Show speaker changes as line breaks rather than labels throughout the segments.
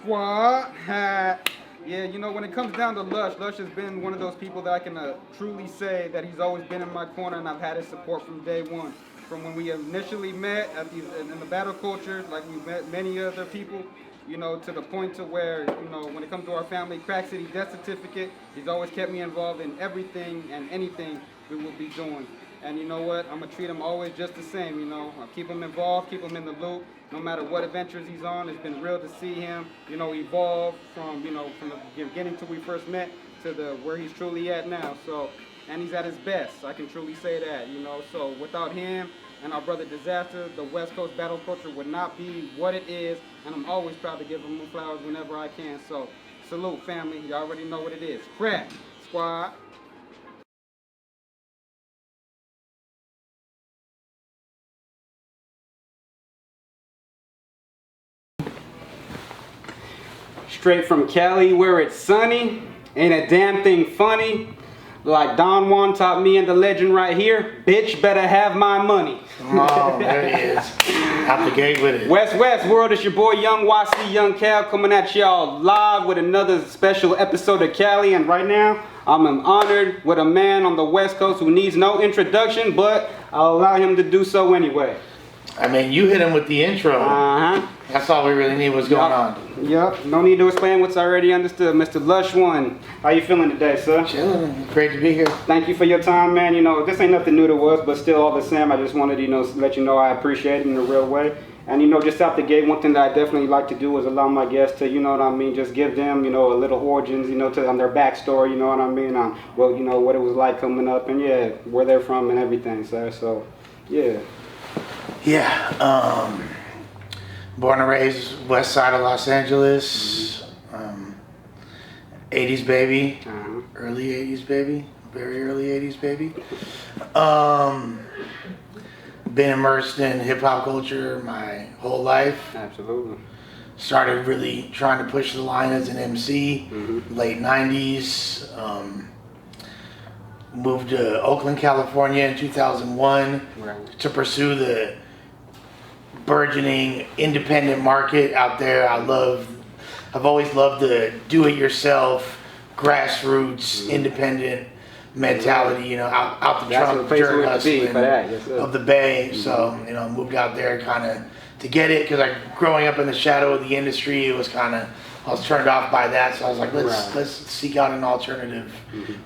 Squad. Yeah, you know, when it comes down to Lush has been one of those people that I can truly say that he's always been in my corner, and I've had his support from day one. From when we initially met in the battle culture, like we met many other people, you know, to the point to where, you know, when it comes to our family Kracc City death certificate, he's always kept me involved in everything and anything we will be doing. And you know what? I'm gonna treat him always just the same. You know, I'll keep him involved, keep him in the loop. No matter what adventures he's on, it's been real to see him, you know, evolve from, you know, from the beginning till we first met to the where he's truly at now. So, and he's at his best. I can truly say that. You know, so without him and our brother Disaster, the West Coast battle culture would not be what it is. And I'm always proud to give him flowers whenever I can. So, salute, family. You already know what it is. Kracc Squad. Straight from Cali where it's sunny, ain't a damn thing funny. Like Don Juan taught me and the legend right here, bitch better have my money.
Oh, there he is. Out the gate with it.
West World, it's your boy Young YC, Young Cal, coming at y'all live with another special episode of CALi. And right now, I'm honored with a man on the West Coast who needs no introduction, but I'll allow him to do so anyway.
I mean, you hit him with the intro. That's all we really need. What's going on?
Yep. No need to explain what's already understood. Mr. Lush One, how you feeling today, sir?
Chilling. Great to be here.
Thank you for your time, man. You know, this ain't nothing new to us, but still all the same, I just wanted to, you know, let you know I appreciate it in a real way. And, you know, just out the gate, one thing that I definitely like to do is allow my guests to, you know what I mean, just give them, you know, a little origins, you know, on their backstory, you know what I mean, on, well, you know, what it was like coming up and, yeah, where they're from and everything, sir. So, yeah.
Yeah, born and raised west side of Los Angeles, 80s baby, early 80s baby, very early 80s baby. Been immersed in hip hop culture my whole life.
Absolutely.
Started really trying to push the line as an MC, late 90s. Moved to Oakland, California in 2001 to pursue the burgeoning independent market out there. I've always loved the do-it-yourself, grassroots, independent mentality. You know, out the trunk, dirt hustling of the Bay. So you know, moved out there kind of to get it because growing up in the shadow of the industry, it was kind of I was turned off by that. So I was like, let's seek out an alternative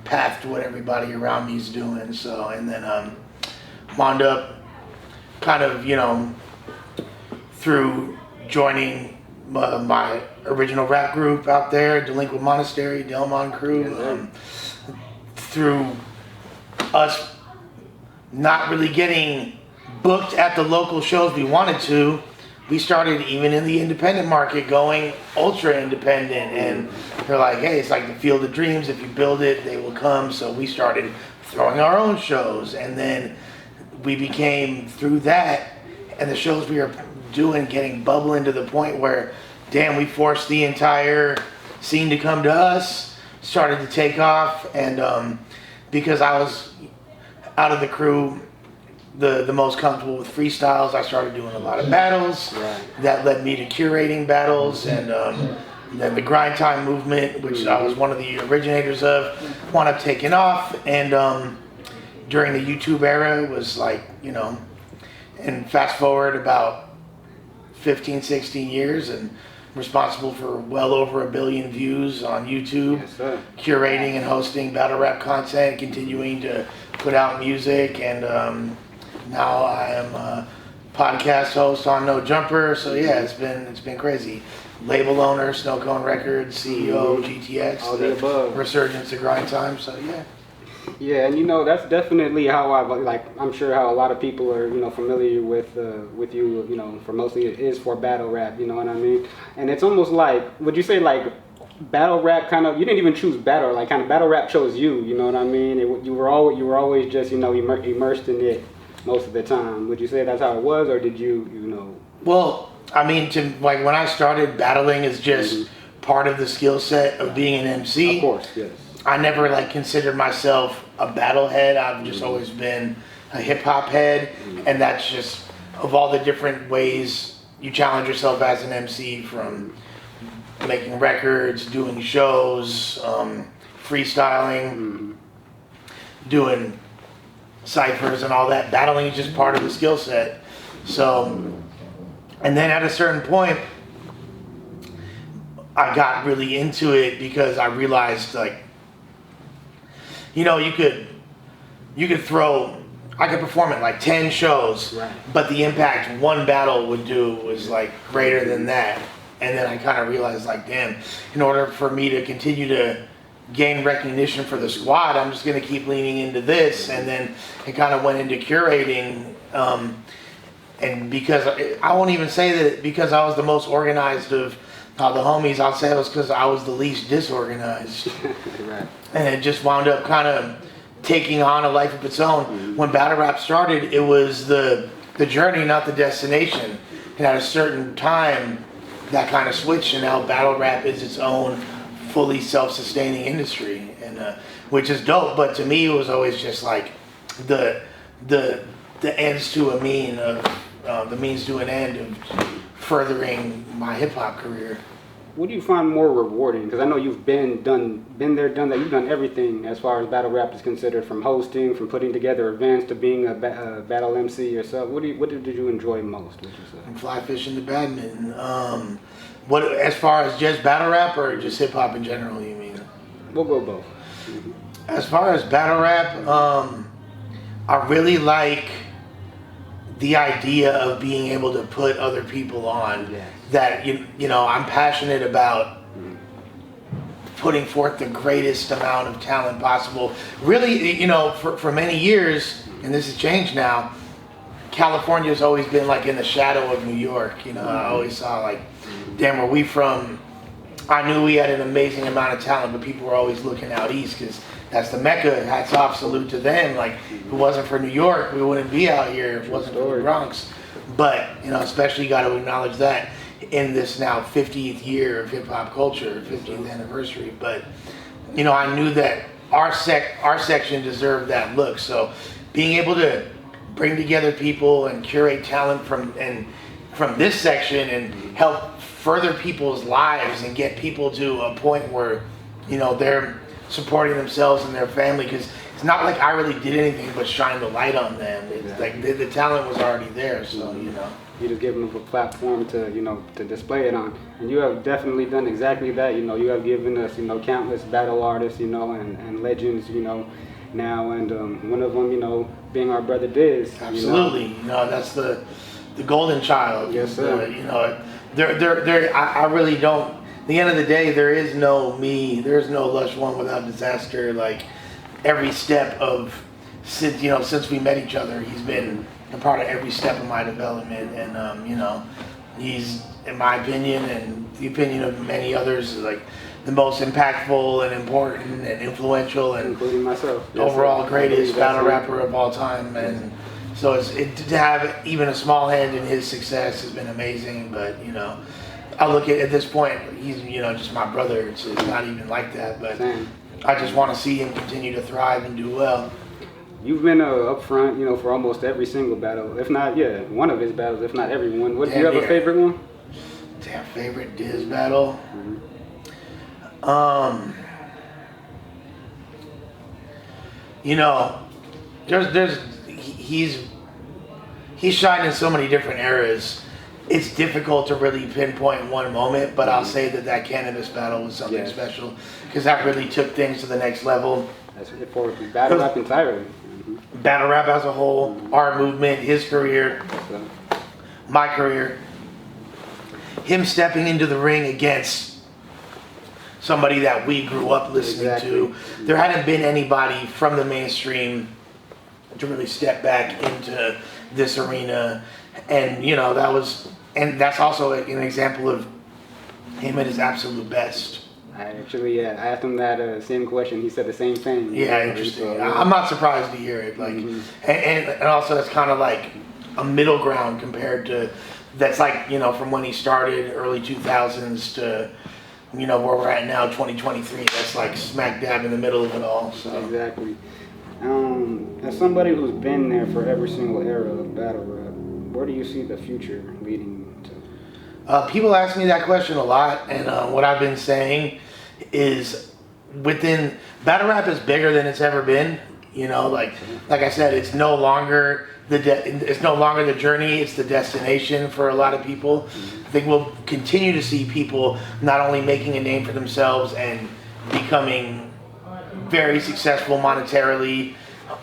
path to what everybody around me is doing. So and then wound up kind of through joining my original rap group out there, Delinquent Monastery, Delmon Crew, through us not really getting booked at the local shows we wanted to, we started even in the independent market going ultra independent, and they're like, hey, it's like the field of dreams. If you build it, they will come. So we started throwing our own shows, and then we became, through that and the shows we were doing, getting bubbling to the point where, damn, we forced the entire scene to come to us, started to take off. And because I was out of the crew the most comfortable with freestyles, I started doing a lot of battles. That led me to curating battles, and then the grind time movement, which I was one of the originators of, wound up taking off. And during the YouTube era, it was like, and fast forward about 15, 16 years, and responsible for well over 1 billion views on YouTube, curating and hosting battle rap content, continuing to put out music, and now I am a podcast host on No Jumper. So yeah, it's been crazy. Label owner, Snow Cone Records, CEO, GTX,
all the above.
Resurgence of Grind Time. So yeah.
Yeah, and that's definitely how I'm sure how a lot of people are, familiar with you, for mostly it is for battle rap, you know what I mean? And it's almost like, would you say like battle rap kind of, you didn't even choose battle, like kind of battle rap chose you, you know what I mean? You were always just, immersed in it most of the time. Would you say that's how it was, or did you?
Well, I mean, like when I started, battling is just part of the skill set of being an MC.
Of course, yes.
I never considered myself a battle head. I've just always been a hip hop head, and that's just of all the different ways you challenge yourself as an MC, from making records, doing shows, freestyling, doing ciphers and all that. Battling is just part of the skill set. So, and then at a certain point, I got really into it because I realized, like, you know, you could I could perform at like 10 shows,
Right.
but the impact one battle would do was like greater than that. And then I kind of realized, like, damn, in order for me to continue to gain recognition for the squad, I'm just going to keep leaning into this. And then it kind of went into curating. And because I won't even say that because I was the most organized of the homies, I'll say it was because I was the least disorganized.
Right.
And it just wound up kind of taking on a life of its own. When battle rap started, it was the journey, not the destination. And at a certain time, that kind of switched, and now battle rap is its own fully self-sustaining industry, and which is dope. But to me, it was always just like the ends to a mean of the means to an end of furthering my hip hop career.
What do you find more rewarding? Because I know you've been there, done that. You've done everything as far as battle rap is considered, from hosting, from putting together events, to being a battle MC yourself. What did you enjoy most? Would you say?
From fly fishing to badminton. What as far as just battle rap or just hip hop in general? You mean?
We'll go both.
As far as battle rap, I really like the idea of being able to put other people on.
Yes.
That you know, I'm passionate about putting forth the greatest amount of talent possible. Really, you know, for many years, and this has changed now, California's always been like in the shadow of New York. You know, I always saw like, damn, where we from? I knew we had an amazing amount of talent, but people were always looking out east because that's the Mecca. Hats off, salute to them. Like, if it wasn't for New York, we wouldn't be out here. If it wasn't for the Bronx. But, you know, especially got to acknowledge that in this now 50th year of hip hop culture, 50th anniversary. But, you know, I knew that our section deserved that look. So being able to bring together people and curate talent from this section and help further people's lives and get people to a point where, you know, they're supporting themselves and their family, because it's not like I really did anything but shine the light on them. It's like the talent was already there, so, you know.
You just giving them a platform to, you know, to display it on. And you have definitely done exactly that. You know, you have given us, you know, countless battle artists, you know, and legends, you know, now. And one of them, you know, being our brother Diz.
Absolutely. You know, that's the golden child.
Yes, sir.
You know, I really don't. At the end of the day, there is no me. There is no Lush One without Disaster. Like, every step of since we met each other, he's been a part of every step of my development, and you know, he's, in my opinion and the opinion of many others, like the most impactful and important and influential and
including myself,
overall greatest battle rapper of all time. And so to have even a small hand in his success has been amazing. But, you know, I look at this point, he's, you know, just my brother. It's not even like that, but I just want to see him continue to thrive and do well.
You've been up front, you know, for almost every single battle, if not, one of his battles, if not every one. Do you have a favorite one?
Damn, favorite Diz battle? You know, he's shined in so many different eras. It's difficult to really pinpoint one moment, but I'll say that Cannabis battle was something special, because that really took things to the next level.
That's it for battle rap entirely.
Battle rap as a whole, our movement, his career, my career. Him stepping into the ring against somebody that we grew up listening to. There hadn't been anybody from the mainstream to really step back into this arena. And, you know, that's also an example of him at his absolute best.
I asked him that same question. He said the same thing.
Yeah, interesting. I'm not surprised to hear it. Like, and also that's kind of like a middle ground compared to, that's like, you know, from when he started, early 2000s, to, you know, where we're at now, 2023. That's like smack dab in the middle of it all. So.
Exactly. As somebody who's been there for every single era of battle rap, where do you see the future leading to?
People ask me that question a lot, and what I've been saying is, within battle rap is bigger than it's ever been. You know, like I said, it's no longer it's no longer the journey; it's the destination for a lot of people. I think we'll continue to see people not only making a name for themselves and becoming very successful monetarily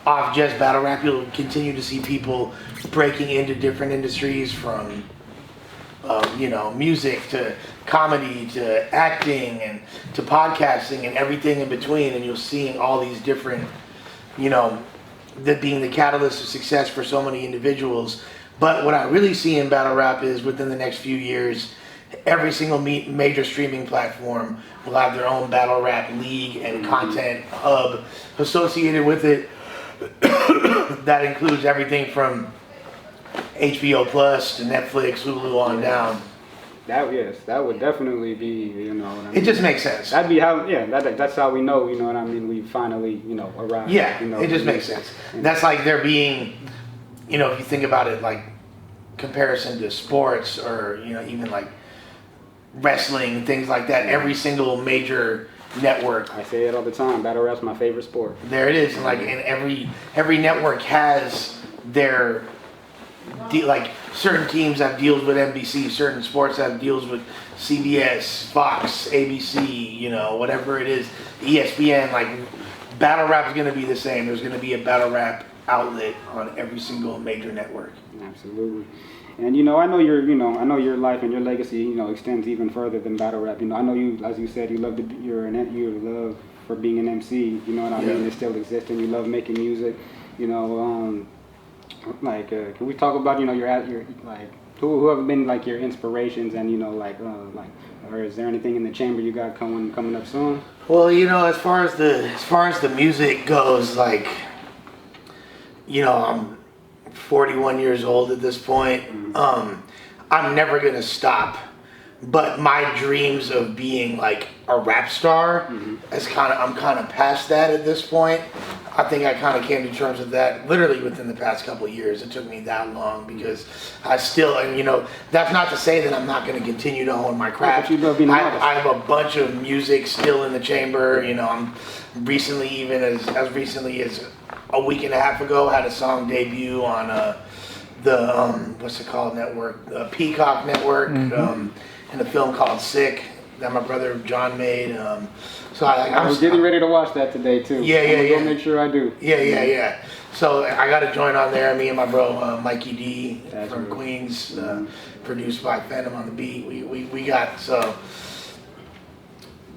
off just battle rap. You'll continue to see people breaking into different industries, from you know, music to comedy to acting and to podcasting and everything in between. And you're seeing all these different, you know, that being the catalyst of success for so many individuals. But what I really see in battle rap is, within the next few years, every single major streaming platform will have their own battle rap league and content hub associated with it. That includes everything from HBO Plus to Netflix, Hulu on down.
That would definitely be, you know what I mean?
It just makes sense.
That'd be how, that's how we know, you know what I mean, we finally, you know, arrived.
Yeah,
you know,
it just makes sense. That's like there being, you know, if you think about it, like comparison to sports, or, you know, even like wrestling, things like that, every single major network.
I say it all the time, battle rap's my favorite sport.
There it is, and like, and every network has their like, certain teams have deals with NBC, certain sports have deals with CBS, Fox, ABC, you know, whatever it is, ESPN. Like, battle rap is going to be the same. There's going to be a battle rap outlet on every single major network.
Absolutely. And, you know, I know your life and your legacy, you know, extends even further than battle rap. You know, I know you, as you said, you love your love for being an MC. You know what I mean? It still exists, and you love making music. You know, can we talk about, you know, your like who have been like your inspirations, and, you know, like or is there anything in the chamber you got coming up soon?
Well, you know, as far as the music goes, like, you know, I'm 41 years old at this point. I'm never gonna stop, but my dreams of being like a rap star I'm kind of past that at this point. I think I kind of came to terms with that literally within the past couple of years. It took me that long, because I still, and, you know, that's not to say that I'm not going to continue to hone my craft. I have a bunch of music still in the chamber. You know, I'm recently, even as recently as a week and a half ago, had a song debut on the what's it called, network, the Peacock network, in a film called Sick that my brother John made. So I was
getting ready to watch that today too.
Yeah.
Go make sure I do.
Yeah. So I got to join on there. Me and my bro Mikey D from Queens, produced by Phantom on the Beat. We got, so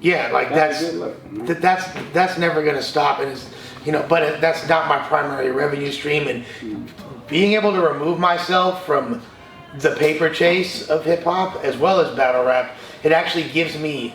yeah, like that's never gonna stop, and it's, you know, but that's not my primary revenue stream. And being able to remove myself from the paper chase of hip hop as well as battle rap, it actually gives me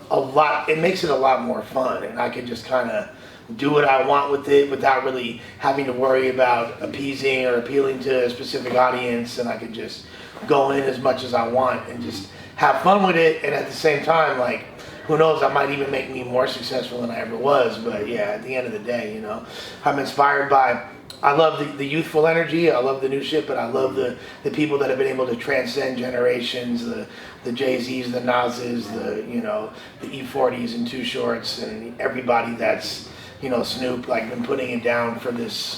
a lot, it makes it a lot more fun, and I can just kind of do what I want with it without really having to worry about appeasing or appealing to a specific audience, and I can just go in as much as I want and just have fun with it. And at the same time, like, who knows, I might even make me more successful than I ever was. But yeah, at the end of the day, you know, I'm inspired by, I love the youthful energy, I love the new shit, but I love the people that have been able to transcend generations, the Jay-Z's, the Nas's, the, you know, the E40s and Too Shorts, and everybody that's, you know, Snoop, like, been putting it down for this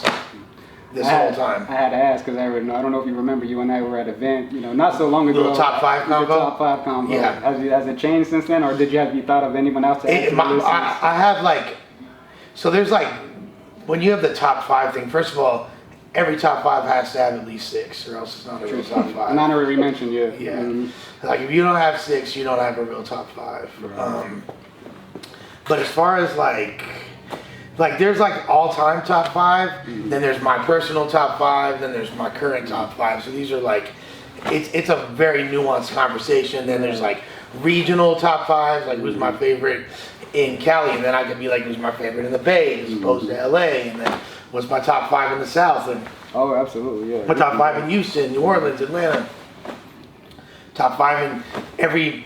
whole time.
I had to ask, because I don't know if you remember, you and I were at an event, you know, not so long ago.
Little top five combo?
Top five combo.
Yeah.
Has it changed since then, or have you thought of anyone else to add to the list?
I have, like, so there's, like, when you have the top five thing, first of all, every top five has to have at least 6, or else it's not a real top 5.
An honorary mention, yeah.
Yeah. Like, if you don't have 6, you don't have a real top 5.
Right.
But as far as like there's like all-time top 5, then there's my personal top 5, then there's my current top 5. So these are like, it's a very nuanced conversation. Then there's like regional top 5, like who's my favorite in Cali, and then I could be like, who's my favorite in the Bay as opposed to LA, and then what's my top 5 in the South, and
oh, absolutely, yeah.
my top 5 in Houston, New Orleans, Atlanta, top 5 in every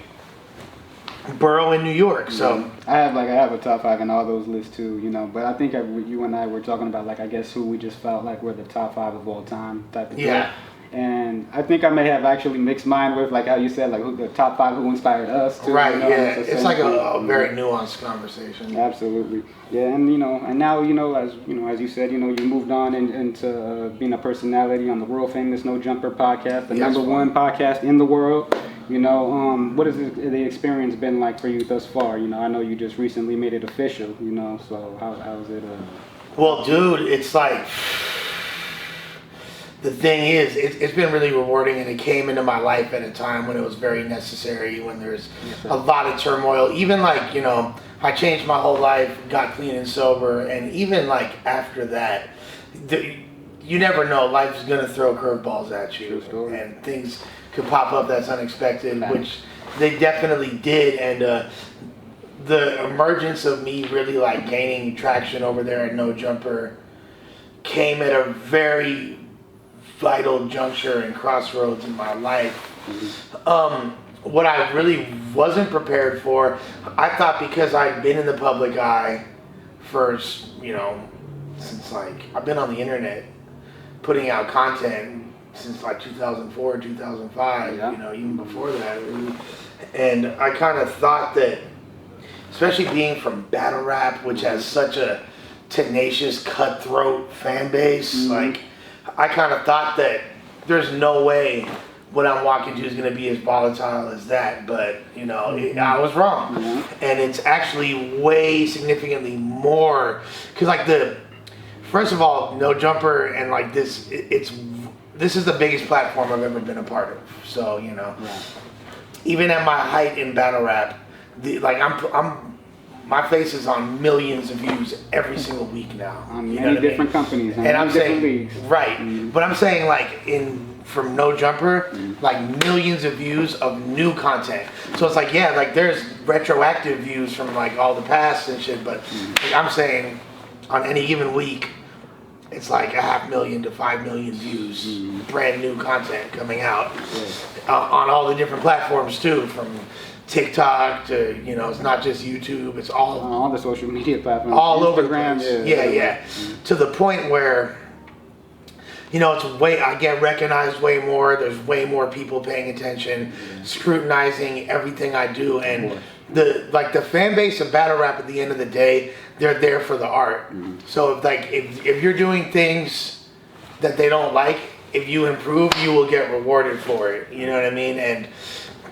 borough in New York. So
I have a top 5 in all those lists too, you know. But I think you and I were talking about, like, I guess who we just felt like were the top 5 of all time type of thing. And I think I may have actually mixed mine with, like how you said, like the top 5 who inspired us too.
Right,
you know,
yeah.
the
It's
same
like
thing.
a very nuanced conversation.
Absolutely, yeah, and and now as you said, you moved on into being a personality on the world famous No Jumper podcast, the
Yes,
number one podcast in the world. What has the experience been like for you thus far? I know you just recently made it official. So how's it?
Well, dude, it's like, the thing is, it's been really rewarding, and it came into my life at a time when it was very necessary, when there's a lot of turmoil. Even like, I changed my whole life, got clean and sober, and even like after that, you never know, life's gonna throw curveballs at you, and things could pop up that's unexpected, which they definitely did, and the emergence of me really like gaining traction over there at No Jumper came at a very vital juncture and crossroads in my life. What I really wasn't prepared for, I thought because I'd been in the public eye for, since like, I've been on the internet putting out content since like 2004, 2005, even before that. And I kind of thought that, especially being from battle rap, which has such a tenacious, cutthroat fan base, like, I kind of thought that there's no way what I'm walking to is going to be as volatile as that, but I was wrong, and it's actually way significantly more, because like first of all, No Jumper and like this is the biggest platform I've ever been a part of. So even at my height in battle rap, my face is on millions of views every single week now.
On many different companies.
And I'm saying,
leagues.
right, but I'm saying like from No Jumper, like millions of views of new content. So it's like, yeah, like there's retroactive views from like all the past and shit, but like, I'm saying on any given week, it's like 500,000 to 5 million views, brand new content coming out on all the different platforms too, from TikTok to, it's not just YouTube, it's
all the social media platforms,
all
Instagram,
over the place. To the point where, I get recognized way more. There's way more people paying attention, scrutinizing everything I do, and the fan base of battle rap at the end of the day, they're there for the art. So if you're doing things that they don't like, if you improve, you will get rewarded for it. You know what I mean? And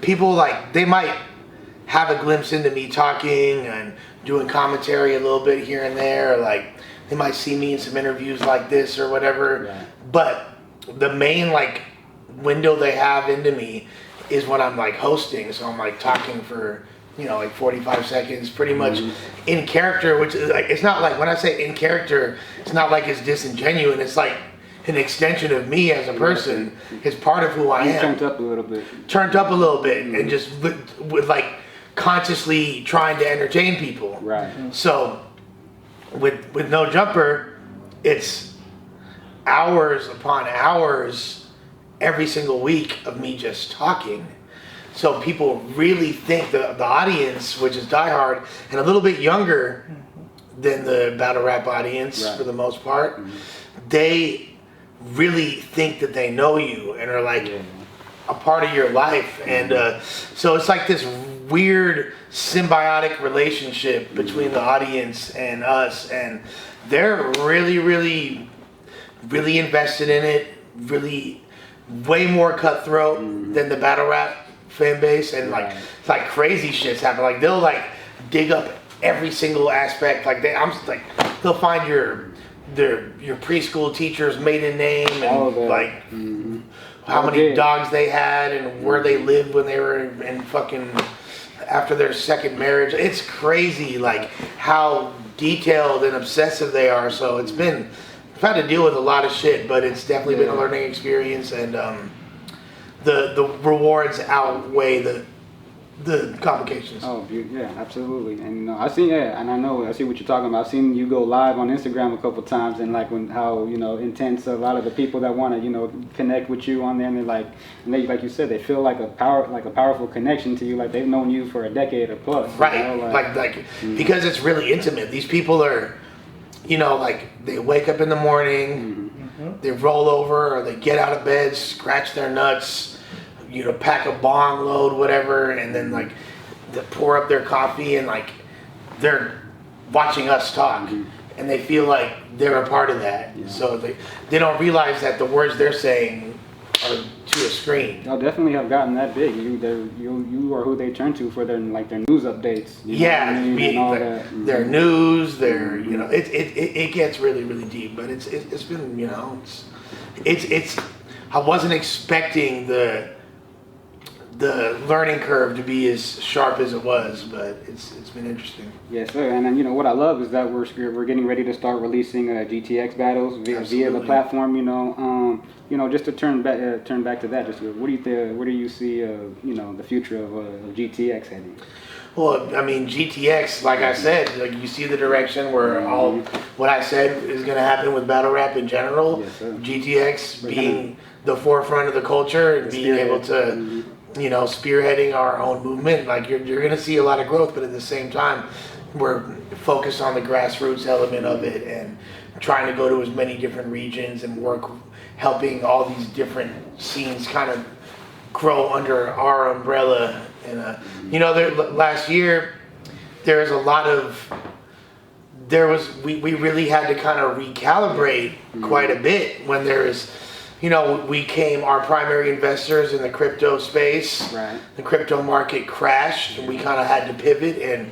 people they might have a glimpse into me talking and doing commentary a little bit here and there, or like they might see me in some interviews like this or whatever. But the main window they have into me is when I'm hosting. So I'm talking for 45 seconds, pretty much in character, which is it's not when I say in character, it's not it's disingenuous. It's an extension of me as a person. It's part of who I am.
Turned up a little bit.
And just with consciously trying to entertain people.
Right.
So with No Jumper, it's hours upon hours every single week of me just talking. So people really think the audience, which is diehard and a little bit younger than the battle rap audience for the most part, they really think that they know you and are a part of your life. And so it's this weird symbiotic relationship between the audience and us, and they're really, really, really invested in it, really way more cutthroat than the battle rap fan base, and crazy shit's happen. They'll dig up every single aspect. They'll find your preschool teacher's maiden name and how many dogs they had and where they lived when they were in fucking after their second marriage. It's crazy how detailed and obsessive they are. So I've had to deal with a lot of shit, but it's definitely been a learning experience, and the rewards outweigh the complications.
Oh, yeah, absolutely. And I see, and I see what you're talking about. I've seen you go live on Instagram a couple times, and how intense a lot of the people that want to connect with you on there, and they like you said, they feel a powerful connection to you, they've known you for a decade or plus.
Right, because it's really intimate. These people are, they wake up in the morning. they roll over or they get out of bed, scratch their nuts, pack a bong load, whatever, and then like they pour up their coffee and like they're watching us talk, and they feel like they're a part of that. Yeah. So they don't realize that the words they're saying are to a screen.
They'll definitely have gotten that big. You are who they turn to for their news updates.
Their news, their it gets really, really deep. But it's been it's I wasn't expecting the learning curve to be as sharp as it was, but it's been interesting.
Yes, sir. And then what I love is that we're getting ready to start releasing GTX battles via the platform. Just to turn back to that. Just where do you see the future of GTX heading?
Well, I mean, GTX, like I said, like you see the direction where all what I said is going to happen with battle rap in general.
Yes, sir.
GTX being the forefront of the culture and being able to, spearheading our own movement. Like you're going to see a lot of growth, but at the same time, we're focused on the grassroots element of it and trying to go to as many different regions and work, helping all these different scenes kind of grow under our umbrella. And last year there was a lot of we really had to kind of recalibrate quite a bit when there was our primary investors in the crypto space. Right. The crypto market crashed, and we kind of had to pivot and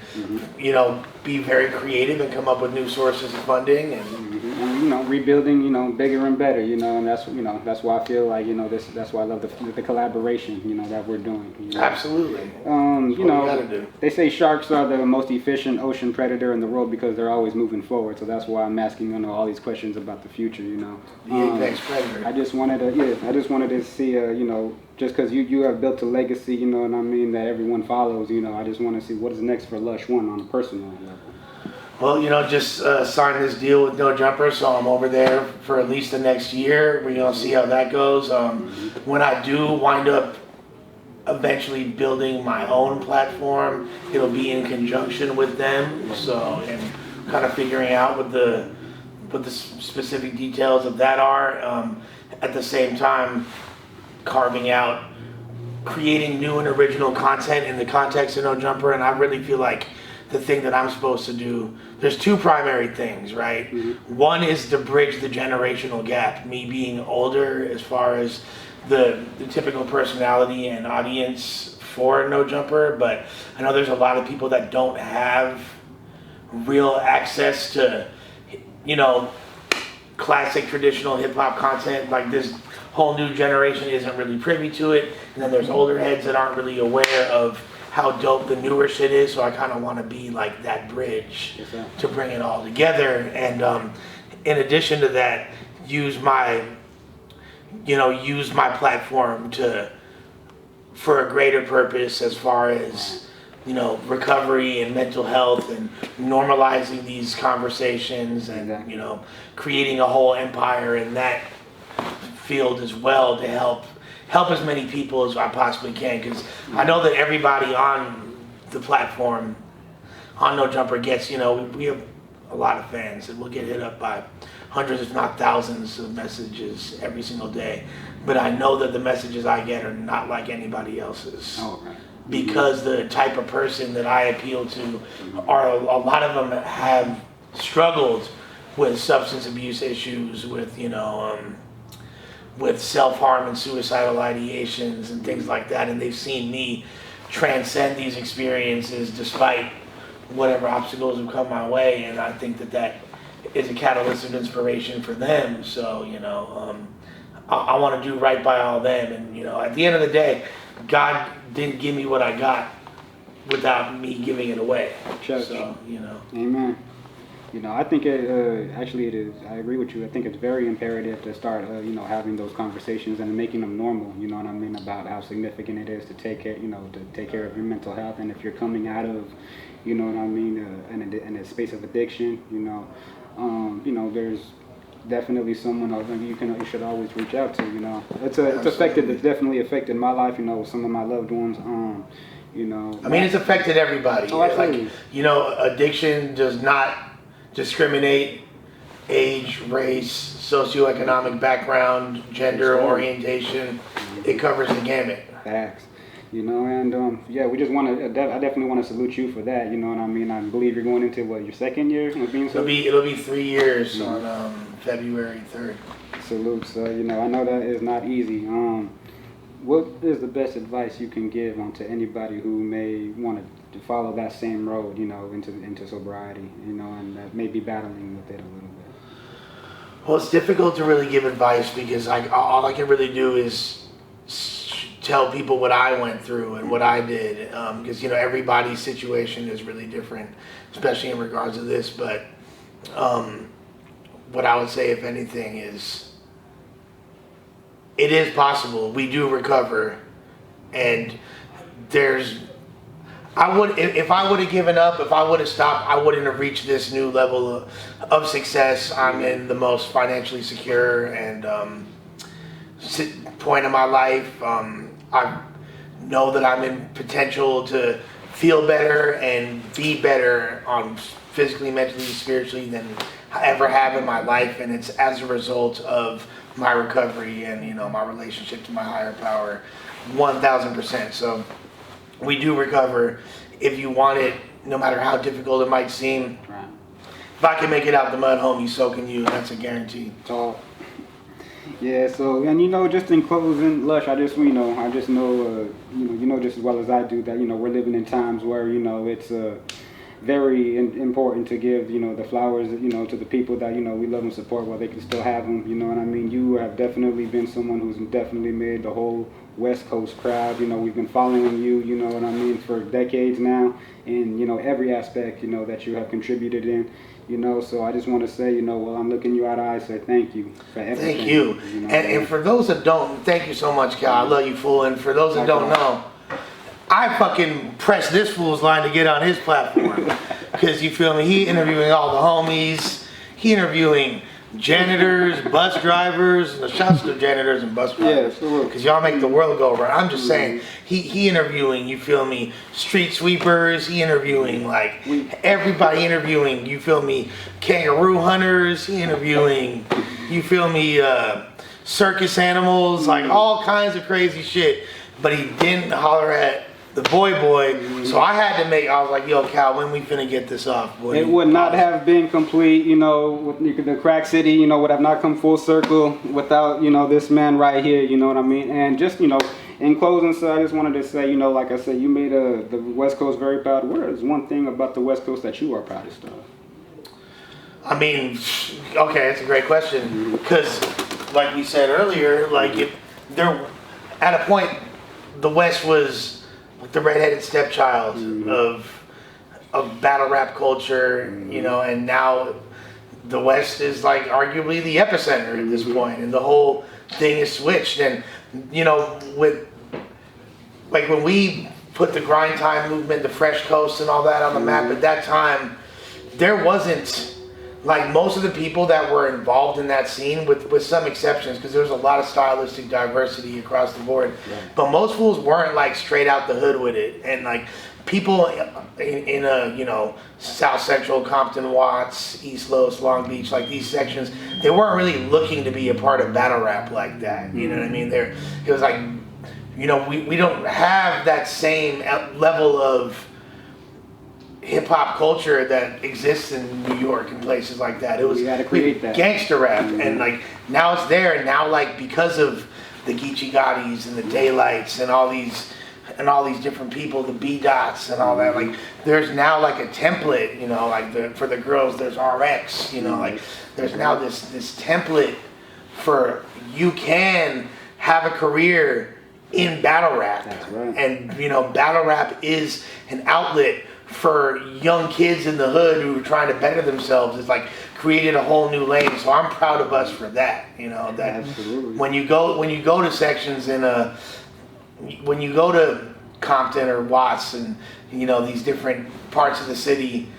be very creative and come up with new sources of funding and
rebuilding bigger and better, and that's why I feel like that's why I love the collaboration that we're doing.
Absolutely.
They say sharks are the most efficient ocean predator in the world because they're always moving forward, so that's why I'm asking all these questions about the future.
The apex predator.
I just wanted to see just because you have built a legacy, that everyone follows. I just want to see what is next for Lush One on a personal level.
Well, just signed this deal with No Jumper, so I'm over there for at least the next year. We're going to see how that goes. When I do wind up eventually building my own platform, it'll be in conjunction with them. So, and kind of figuring out what the specific details of that are. At the same time, carving out, creating new and original content in the context of No Jumper, and I really feel like the thing that I'm supposed to do, there's two primary things, right? Mm-hmm. One is to bridge the generational gap, me being older as far as the typical personality and audience for No Jumper, but I know there's a lot of people that don't have real access to, classic traditional hip hop content. Like this whole new generation isn't really privy to it, and then there's older heads that aren't really aware of how dope the newer shit is, so I kind of want to be like that bridge to bring it all together. And in addition to that, use my platform for a greater purpose as far as recovery and mental health and normalizing these conversations and creating a whole empire in that field as well to help as many people as I possibly can, because I know that everybody on the platform on No Jumper gets, we have a lot of fans, and we'll get hit up by hundreds if not thousands of messages every single day, but I know that the messages I get are not like anybody else's.
Oh, right.
Because the type of person that I appeal to are a lot of them have struggled with substance abuse issues, with self-harm and suicidal ideations and things like that, and they've seen me transcend these experiences despite whatever obstacles have come my way, and I think that is a catalyst of inspiration for them. So I want to do right by all them, and at the end of the day, God didn't give me what I got without me giving it away. So
Amen. I think actually it is. I agree with you. I think it's very imperative to start, having those conversations and making them normal. You know what I mean, about how significant it is to take care, to take care of your mental health. And if you're coming out of, in a space of addiction, there's definitely someone you should always reach out to. It's definitely affected my life. Some of my loved ones.
I mean, it's affected everybody.
Oh, absolutely.
Addiction does not discriminate age, race, socioeconomic background, gender orientation. It covers the gamut.
Facts. You know, and yeah, we just want to. I definitely want to salute you for that. You know what I mean? I believe you're going into your second year of being
It'll be 3 years on February 3rd.
Salute. So you know, I know that is not easy. What is the best advice you can give to anybody who may want to follow that same road? You know, into sobriety. You know, and that may be battling with it a little bit.
Well, it's difficult to really give advice because all I can really do is tell people what I went through and what I did, because you know everybody's situation is really different, especially in regards to this. But what I would say, if anything, is it is possible. We do recover, and I would, if I would have given up, if I would have stopped, I wouldn't have reached this new level of success. I'm in the most financially secure and point in my life. I know that I'm in potential to feel better and be better on physically, mentally, spiritually than I ever have in my life, and it's as a result of my recovery and, you know, my relationship to my higher power, 1,000%. So we do recover. If you want it, no matter how difficult it might seem,
Right.
if I can make it out the mud, homie, so can you. That's a guarantee.
Talk. Yeah, so, and you know, just in closing, Lush, I just know, you know just as well as I do that, you know, we're living in times where, you know, it's very important to give, you know, the flowers, you know, to the people that, you know, we love and support while they can still have them, you know what I mean? You have definitely been someone who's definitely made the whole West Coast crowd, you know, we've been following you, you know what I mean, for decades now, in, you know, every aspect, you know, that you have contributed in. You know, so I just want to say, you know, while I'm looking you out of eyes, say thank you for everything.
Thank you.
You know,
And for those that don't, thank you so much, Cal. I love you, fool. And for those that don't know, I fucking pressed this fool's line to get on his platform. Because, you feel me, he interviewing all the homies. He interviewing janitors, bus drivers. No, shouts to janitors and bus drivers.
Yeah,
because y'all make the world go around. I'm just saying, he interviewing, you feel me, street sweepers. He interviewing, like, everybody interviewing, you feel me, kangaroo hunters. He interviewing, you feel me, circus animals, like all kinds of crazy shit. But he didn't holler at the boy, so I had to I was like, yo, Cal, when we finna get this off, boy?
It would not have been complete, you know, with the Kracc City, you know, would have not come full circle without, you know, this man right here, you know what I mean? And just, you know, in closing, so I just wanted to say, you know, like I said, you made the West Coast very proud. What is one thing about the West Coast that you are proudest of?
I mean, okay, that's a great question, because like we said earlier, like there, at a point, the West was the redheaded stepchild of battle rap culture, you know, and now the West is like arguably the epicenter at this point, and the whole thing is switched. And you know, with like when we put the grind time movement, the Fresh Coast and all that on the map at that time, there wasn't like most of the people that were involved in that scene, with some exceptions, because there was a lot of stylistic diversity across the board. Right. But most fools weren't like straight out the hood with it, and like people in a, you know, South Central, Compton, Watts, East Los, Long Beach, like these sections, they weren't really looking to be a part of battle rap like that. You know what I mean? It was like, you know, we don't have that same level of hip hop culture that exists in New York and places like that. It was
you gotta create that
gangster rap, and like now it's there, and now like because of the Geechee Gottis and the Daylights and all these different people, the B Dots and all that, like there's now like a template, you know, like for the girls there's RX, you know, like there's now this template for you can have a career in battle rap.
That's right.
And you know, battle rap is an outlet for young kids in the hood who are trying to better themselves. It's like created a whole new lane. So I'm proud of us for that. You know, that
absolutely.
when you go to sections when you go to Compton or Watts and, you know, these different parts of the city,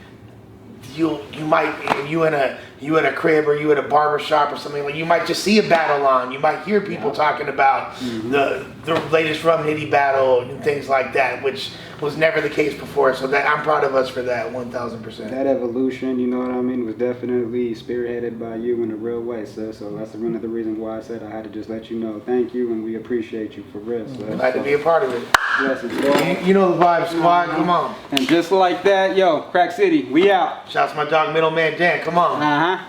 you might you in a crib or you at a barber shop or something, like you might just see a battle on. You might hear people talking about the latest Rum Nitty battle and things like that, which was never the case before. So that I'm proud of us for that 1,000%.
That evolution, you know what I mean, was definitely spearheaded by you in a real way, sir. So that's one of the reasons why I said I had to just let you know thank you, and we appreciate you for real, sir.
Glad to be a part of it.
Blessings,
You know the vibe, squad. Come on.
And just like that, yo, Kracc City, we out.
Shouts to my dog, Middleman Dan. Come on.
Uh-huh.